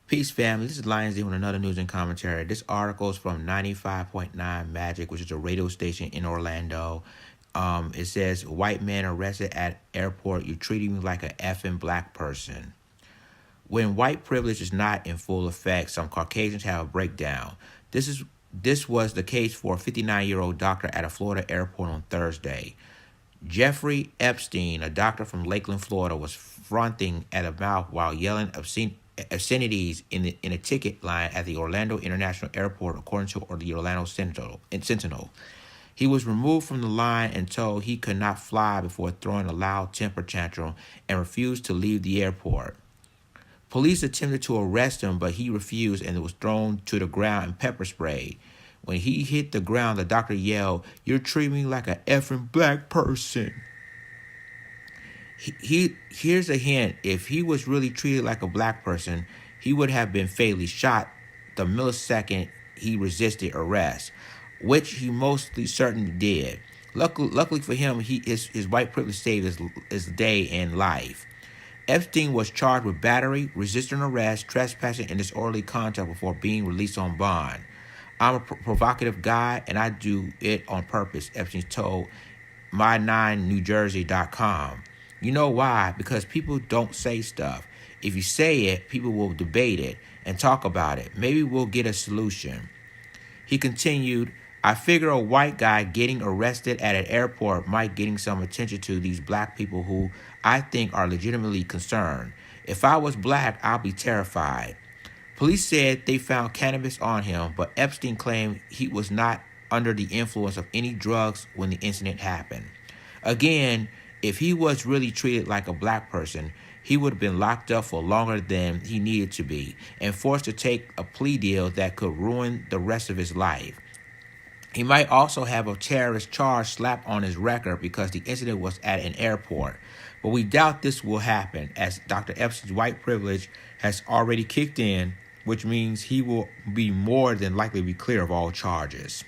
Peace, family. This is Lions D with another news and commentary. This article is from 95.9 Magic, which is a radio station in Orlando. It says, white man arrested at airport. You're treating me like an effing black person. When white privilege is not in full effect, some Caucasians have a breakdown. This was the case for a 59-year-old doctor at a Florida airport on Thursday. Jeffrey Epstein, a doctor from Lakeland, Florida, was fronting at a mouth while yelling obscenities in a ticket line at the Orlando International Airport, according to the Orlando Sentinel. He was removed from the line and told he could not fly before throwing a loud temper tantrum and refused to leave the airport. Police attempted to arrest him, but he refused and was thrown to the ground and pepper sprayed. When he hit the ground, the doctor yelled, "You're treating me like an effing black person." Here's a hint. If he was really treated like a black person, he would have been fatally shot the millisecond he resisted arrest, which he mostly certainly did. Luckily for him, his white privilege saved his day in life. Epstein was charged with battery, resisting arrest, trespassing, and disorderly conduct before being released on bond. "I'm a provocative guy, and I do it on purpose," Epstein told my9newjersey.com. You know why? Because people don't say stuff. If you say it, people will debate it and talk about it. Maybe we'll get a solution. He continued, "I figure a white guy getting arrested at an airport might getting some attention to these black people who I think are legitimately concerned. If I was black, I'd be terrified." Police said they found cannabis on him, but Epstein claimed he was not under the influence of any drugs when the incident happened. Again, if he was really treated like a black person, he would have been locked up for longer than he needed to be and forced to take a plea deal that could ruin the rest of his life. He might also have a terrorist charge slapped on his record because the incident was at an airport. But we doubt this will happen, as Dr. Epstein's white privilege has already kicked in, which means he will be more than likely to be clear of all charges.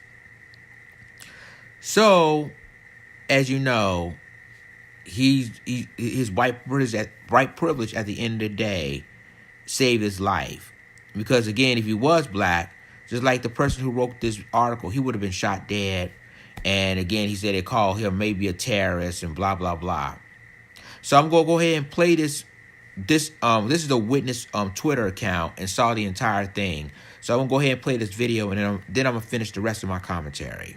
So, as you know, his white privilege at the end of the day saved his life. Because again, if he was black, just like the person who wrote this article, he would have been shot dead. And again, he said they called him maybe a terrorist and blah, blah, blah. So I'm going to go ahead and play this. This is the witness Twitter account and saw the entire thing. So I'm going to go ahead and play this video, and then I'm going to finish the rest of my commentary.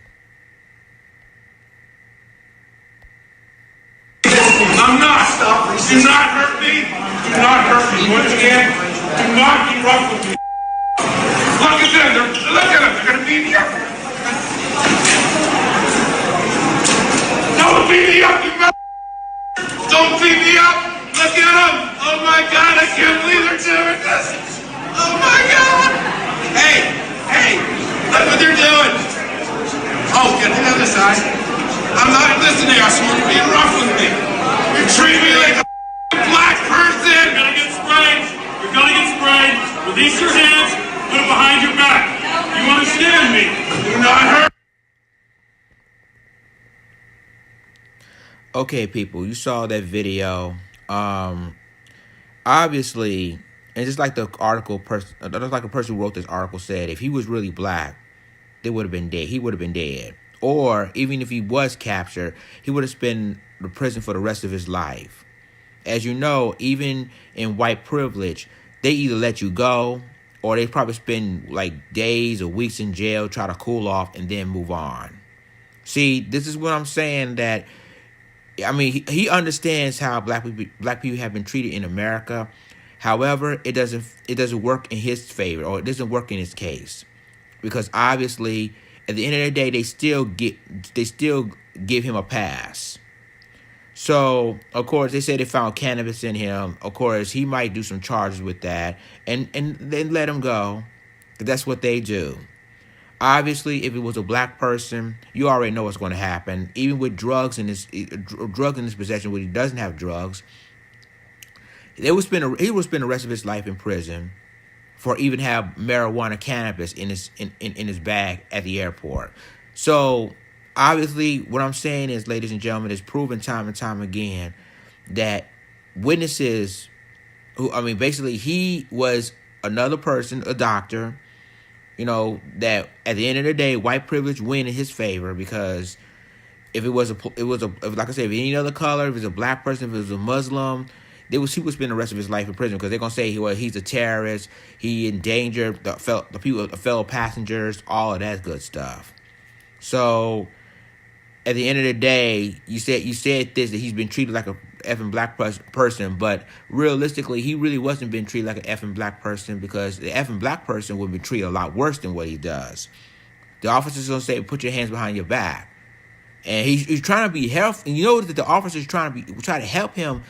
I'm not. Stop. Do not hurt me. Do not hurt me. Once again, do not be rough with me. Look at them. Look at them. They're going to beat me up. Don't beat me up, you mother. Don't beat me up. Look at them. Oh my God, I can't believe they're doing this. Oh my God. Hey, look what they're doing. Oh, get to the other side. I'm not listening. I swear you're being rough with me. You treat me like a black person. You're gonna get sprayed. You're gonna get sprayed. Release your hands. Put it behind your back. You understand me? Do not hurt. Okay, people, you saw that video. Obviously, and just like the article person, just like a person who wrote this article said, if he was really black, they would have been dead. He would have been dead. Or even if he was captured, he would have spent in prison for the rest of his life. As you know, even in white privilege, they either let you go or they probably spend like days or weeks in jail, try to cool off, and then move on. See, this is what I'm saying, that I mean, he understands how black people have been treated in America. However, it doesn't work in his favor, or it doesn't work in his case, because obviously at the end of the day, they still give him a pass. So of course they say they found cannabis in him. Of course he might do some charges with that, and then let him go. That's what they do. Obviously, if it was a black person, you already know what's going to happen. Even with drugs in his possession, when he doesn't have drugs, he would spend the rest of his life in prison for even have marijuana, cannabis in his bag at the airport. So obviously, what I'm saying is, ladies and gentlemen, it's proven time and time again that witnesses basically he was another person, a doctor, that at the end of the day, white privilege win in his favor, because if it was like I said, if any other color, if it was a black person, if it was a Muslim, he would spend the rest of his life in prison, because they're gonna say, well, he's a terrorist, he endangered the fellow passengers, all of that good stuff. So at the end of the day, you said this, that he's been treated like a effing black person, but realistically, he really wasn't being treated like an effing black person, because the effing black person would be treated a lot worse than what he does. The officer's gonna say, put your hands behind your back. And he's trying to be helpful. And you know that the officer's try to help him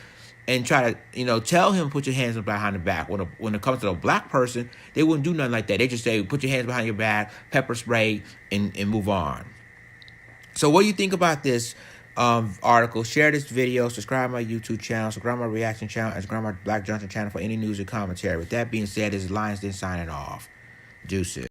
and try to, tell him, put your hands behind the back. When it comes to a black person, they wouldn't do nothing like that. They just say, put your hands behind your back, pepper spray, and move on. So what do you think about this article? Share this video, subscribe to my YouTube channel, subscribe to my reaction channel, and subscribe to my Black Johnson channel for any news and commentary. With that being said, this is Lions Den signing off. Deuces.